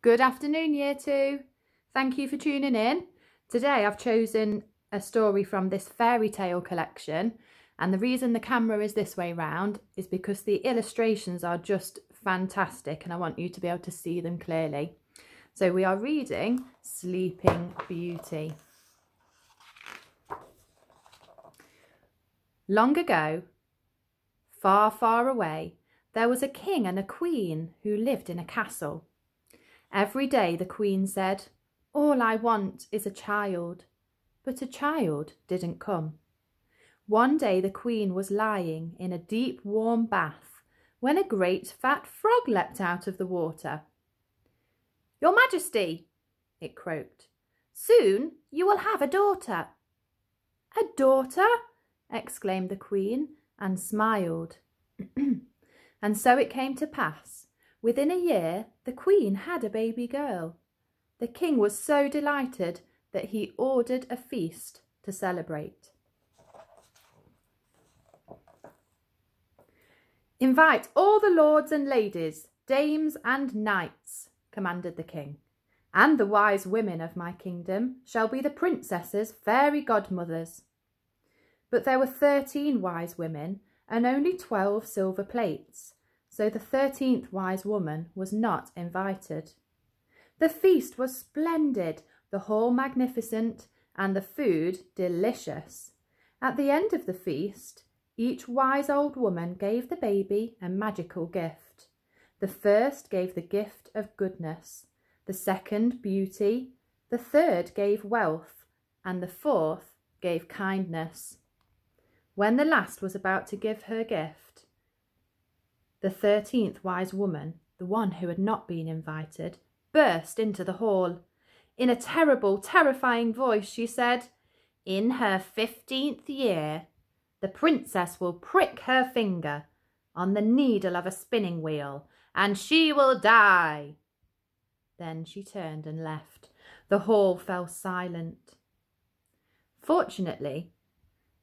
Good afternoon, Year 2. Thank you for tuning in. Today I've chosen a story from this fairy tale collection, and the reason the camera is this way round is because the illustrations are just fantastic and I want you to be able to see them clearly. So we are reading Sleeping Beauty. Long ago, far, far away, there was a king and a queen who lived in a castle. Every day the queen said, "All I want is a child." But a child didn't come. One day the queen was lying in a deep warm bath when a great fat frog leapt out of the water. "Your Majesty," it croaked, "soon you will have a daughter." "A daughter?" exclaimed the queen and smiled. And so it came to pass. Within a year, the queen had a baby girl. The king was so delighted that he ordered a feast to celebrate. "Invite all the lords and ladies, dames and knights," commanded the king, "and the wise women of my kingdom shall be the princess's fairy godmothers." But there were 13 wise women and only 12 silver plates, so the 13th wise woman was not invited. The feast was splendid, the hall magnificent, and the food delicious. At the end of the feast, each wise old woman gave the baby a magical gift. The first gave the gift of goodness, the second beauty, the third gave wealth, and the fourth gave kindness. When the last was about to give her gift, the 13th wise woman, the one who had not been invited, burst into the hall. In a terrible, terrifying voice she said, "In her 15th year, the princess will prick her finger on the needle of a spinning wheel, and she will die." Then she turned and left. The hall fell silent. Fortunately,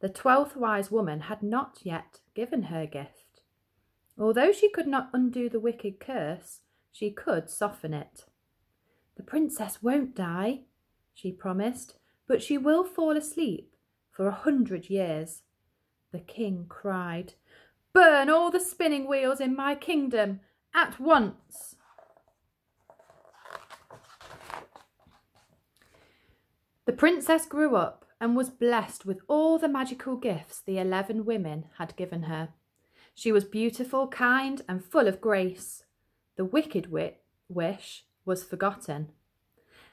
the 12th wise woman had not yet given her gift. Although she could not undo the wicked curse, she could soften it. "The princess won't die," she promised, "but she will fall asleep for 100 years. The king cried, "Burn all the spinning wheels in my kingdom at once." The princess grew up and was blessed with all the magical gifts the 11 women had given her. She was beautiful, kind, and full of grace. The wicked wish was forgotten.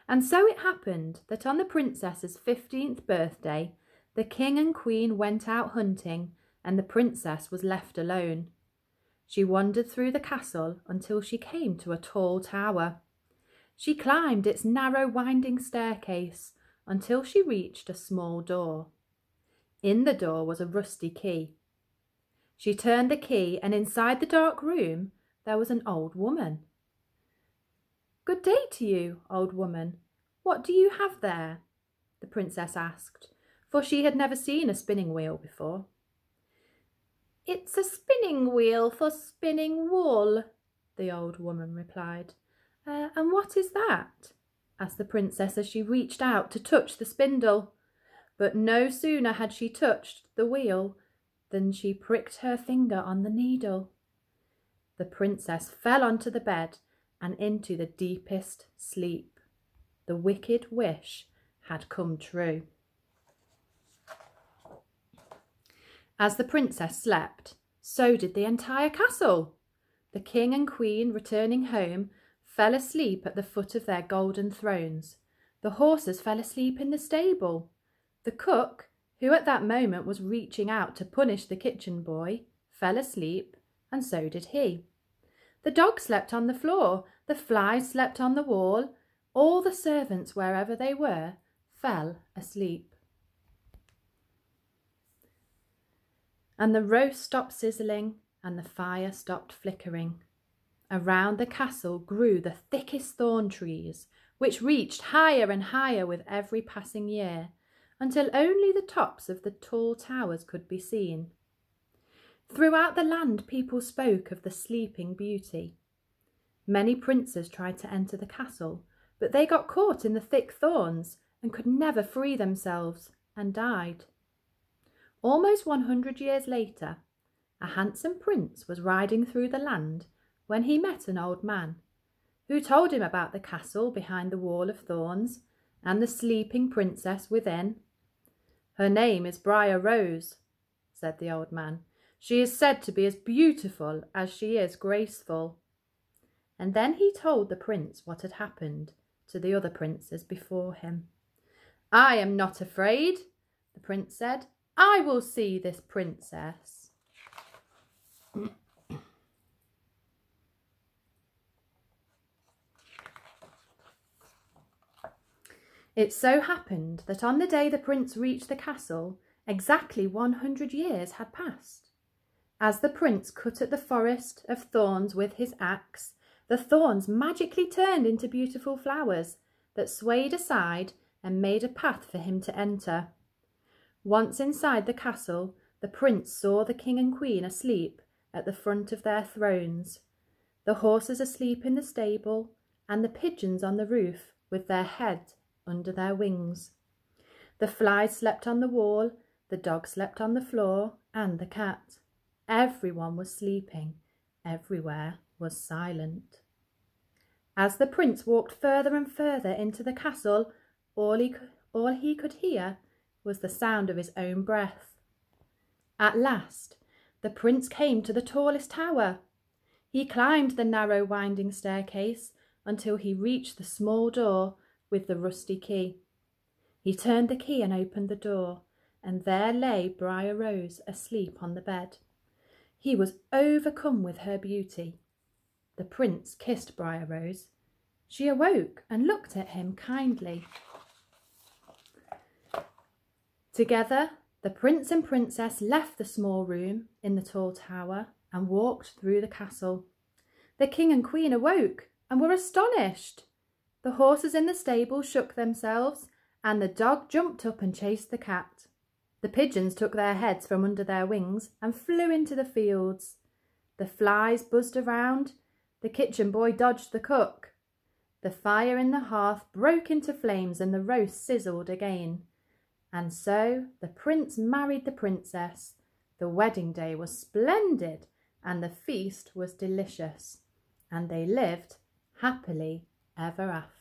And so it happened that on the princess's 15th birthday, the king and queen went out hunting, and the princess was left alone. She wandered through the castle until she came to a tall tower. She climbed its narrow, winding staircase until she reached a small door. In the door was a rusty key. She turned the key, and inside the dark room there was an old woman. "Good day to you, old woman. What do you have there?" the princess asked, for she had never seen a spinning wheel before. "It's a spinning wheel for spinning wool," the old woman replied. And what is that?" asked the princess as she reached out to touch the spindle. But no sooner had she touched the wheel than she pricked her finger on the needle. The princess fell onto the bed and into the deepest sleep. The wicked wish had come true. As the princess slept, so did the entire castle. The king and queen, returning home, fell asleep at the foot of their golden thrones. The horses fell asleep in the stable. The cook, who at that moment was reaching out to punish the kitchen boy, fell asleep, and so did he. The dog slept on the floor, the flies slept on the wall, all the servants, wherever they were, fell asleep. And the roast stopped sizzling, and the fire stopped flickering. Around the castle grew the thickest thorn trees, which reached higher and higher with every passing year, until only the tops of the tall towers could be seen. Throughout the land people spoke of the Sleeping Beauty. Many princes tried to enter the castle, but they got caught in the thick thorns and could never free themselves and died. Almost 100 years later, a handsome prince was riding through the land when he met an old man who told him about the castle behind the wall of thorns and the sleeping princess within. "Her name is Briar Rose," said the old man. "She is said to be as beautiful as she is graceful." And then he told the prince what had happened to the other princes before him. "I am not afraid," the prince said. "I will see this princess." It so happened that on the day the prince reached the castle, exactly 100 years had passed. As the prince cut at the forest of thorns with his axe, the thorns magically turned into beautiful flowers that swayed aside and made a path for him to enter. Once inside the castle, the prince saw the king and queen asleep at the front of their thrones, the horses asleep in the stable, and the pigeons on the roof with their heads under their wings. The flies slept on the wall, the dog slept on the floor, and the cat. Everyone was sleeping. Everywhere was silent. As the prince walked further and further into the castle, all he could hear was the sound of his own breath. At last, the prince came to the tallest tower. He climbed the narrow winding staircase until he reached the small door with the rusty key. He turned the key and opened the door, and there lay Briar Rose asleep on the bed. He was overcome with her beauty. The prince kissed Briar Rose. She awoke and looked at him kindly. Together, the prince and princess left the small room in the tall tower and walked through the castle. The king and queen awoke and were astonished. The horses in the stable shook themselves, and the dog jumped up and chased the cat. The pigeons took their heads from under their wings and flew into the fields. The flies buzzed around. The kitchen boy dodged the cook. The fire in the hearth broke into flames and the roast sizzled again. And so the prince married the princess. The wedding day was splendid and the feast was delicious. And they lived happily ever after.